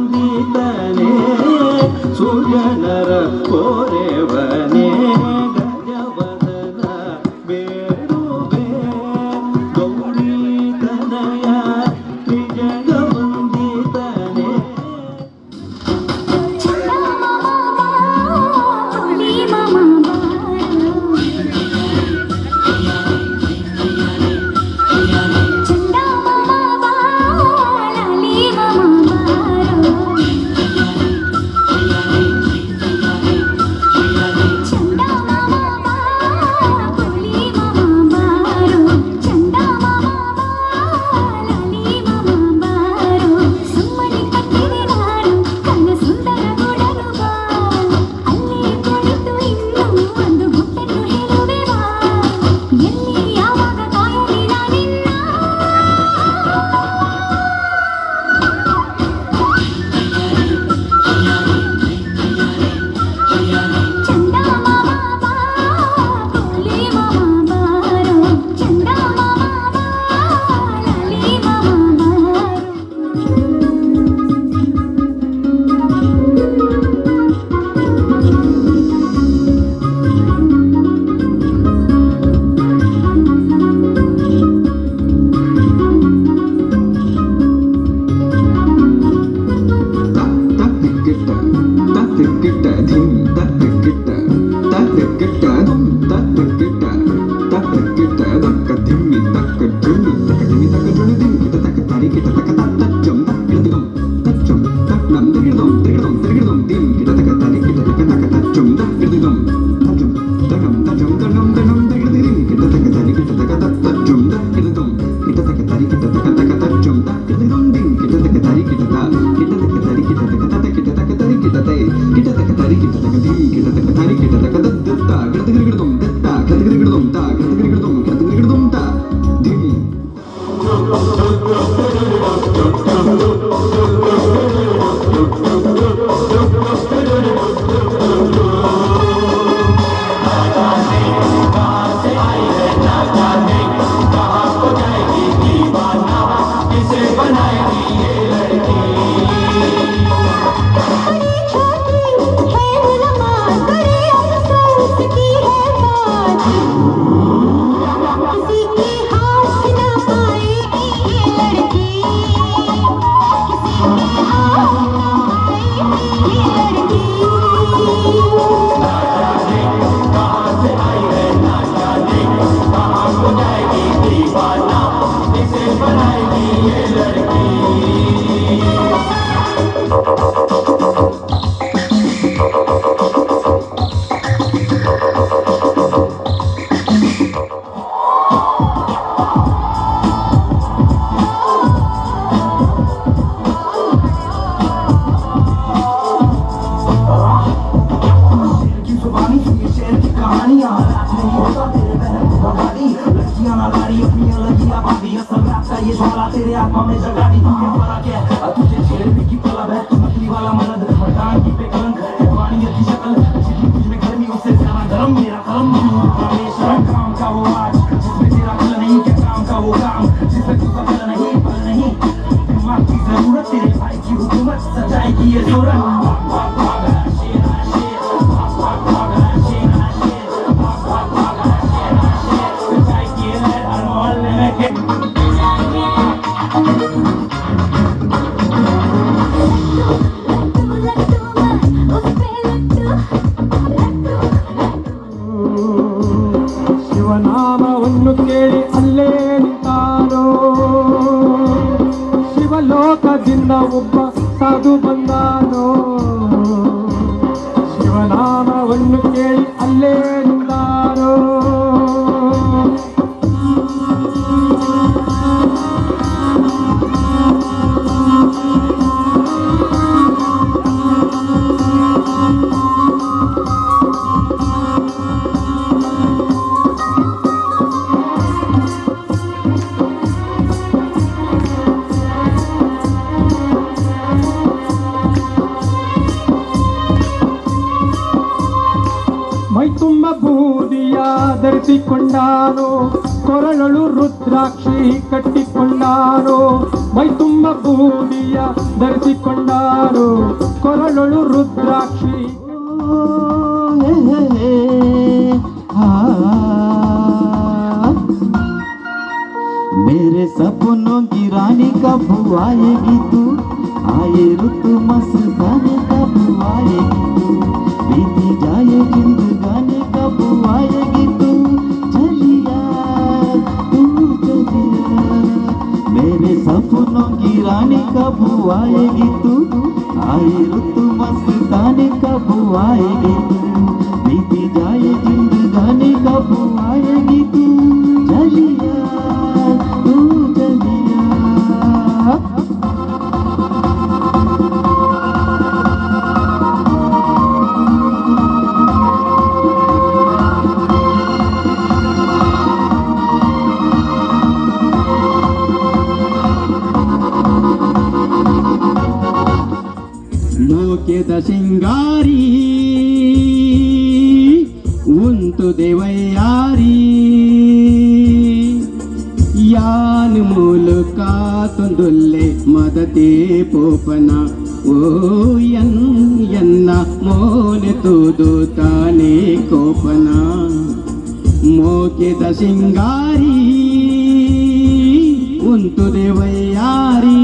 ಸುಜನರ ಪೋರೆವನೇ ಗಜವದನ ಬೇಡುವೆ ಗೌರಿ ತನಯ ತ್ರಿಜಗವಂದಿತನೇ किसी में जगा दी तू क्या फरा क्या अब तुझे छेड़ भी की पला है तू मछली वाला मर्द मकान की पे कलंक पानी की शक्ल जितनी तुझ में गर्मी उससे ज्यादा गरम मेरा कलम हमेशा काम का वो आज जिसमें तेरा कल नहीं क्या काम का वो काम जिसमें तू का कल नहीं पल नहीं दिमाग की जरूरत तेरे भाई की हुकूमत सच्चाई की ये जरूरत ಶಿವನಾಮವನ್ನು ಕೇಳಿ ಅಲ್ಲೇ ನಿಂತಾನೋ ಶಿವಲೋಕದಿಂದ ಒಬ್ಬ ಸಾಧು ಬಂದಾನೋ ಶಿವನಾಮವನ್ನು ಕೇಳಿ ಅಲ್ಲೇ ನಿಂತಾನೋ ಮೈ ತುಂಬ ಬೂದಿಯ ಧರಿಸಿಕೊಂಡಾನೋ ಕೊರಳಳು ರುದ್ರಾಕ್ಷಿ ಕಟ್ಟಿಕೊಂಡಾನೋ ಮೈ ತುಂಬ ಬೂದಿಯ ಧರಿಸಿಕೊಂಡಾನೋ ಕೊರಳಳು ರುದ್ರಾಕ್ಷಿ मेरे सपनों की रानी कब आएगी तू आए रुतु मस्ताने कब आएगी तू बीती जाए जिंदगानी कब आएगी तू चलिया तू चलिया मेरे सपनों की रानी कब आएगी तू आए रुतु मस्ताने कब आएगी तू बीती जाए जिंदगानी कब आएगी तू चलिया तू चलिया ಲೋಕ್ಯದ ಸಿಂಗಾರಿ ಉಂಟು ದೇವಯ್ಯಾರಿ ಯಾನ್ ಮೂಲಕ ತೊಂದುಲ್ಲೆ ಮದತೆ ಪೋಪನ ಓ ಎನ್ನ ಮೋನೆ ತೂದು ತಾನೇ ಕೋಪನ ಮೋಕ್ಯದ ಸಿಂಗಾರಿ ಉಂಟು ದೇವಯ್ಯಾರಿ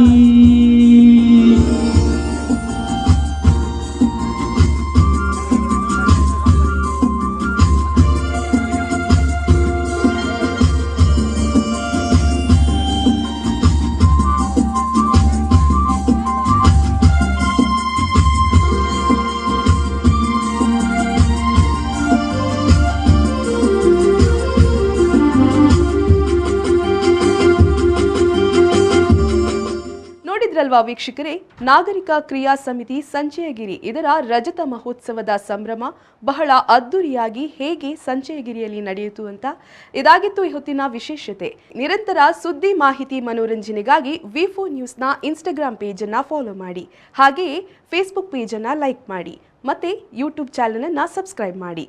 ನೋಡಿದ್ರಲ್ವಾ ವೀಕ್ಷಕರೇ, ನಾಗರಿಕ ಕ್ರಿಯಾ ಸಮಿತಿ ಸಂಚಯಗಿರಿ ಇದರ ರಜತ ಮಹೋತ್ಸವದ ಸಂಭ್ರಮ ಬಹಳ ಅದ್ದೂರಿಯಾಗಿ ಹೇಗೆ ಸಂಚಯಗಿರಿಯಲ್ಲಿ ನಡೆಯಿತು ಅಂತ. ಇದಾಗಿತ್ತು ಈ ಹೊತ್ತಿನ ವಿಶೇಷತೆ. ನಿರಂತರ ಸುದ್ದಿ, ಮಾಹಿತಿ, ಮನೋರಂಜನೆಗಾಗಿ ವಿ4 ನ್ಯೂಸ್ನ ಇನ್ಸ್ಟಾಗ್ರಾಮ್ ಪೇಜನ್ನು ಫಾಲೋ ಮಾಡಿ, ಹಾಗೆಯೇ ಫೇಸ್ಬುಕ್ ಪೇಜನ್ನು ಲೈಕ್ ಮಾಡಿ, ಮತ್ತೆ ಯೂಟ್ಯೂಬ್ ಚಾನಲನ್ನು ಸಬ್ಸ್ಕ್ರೈಬ್ ಮಾಡಿ.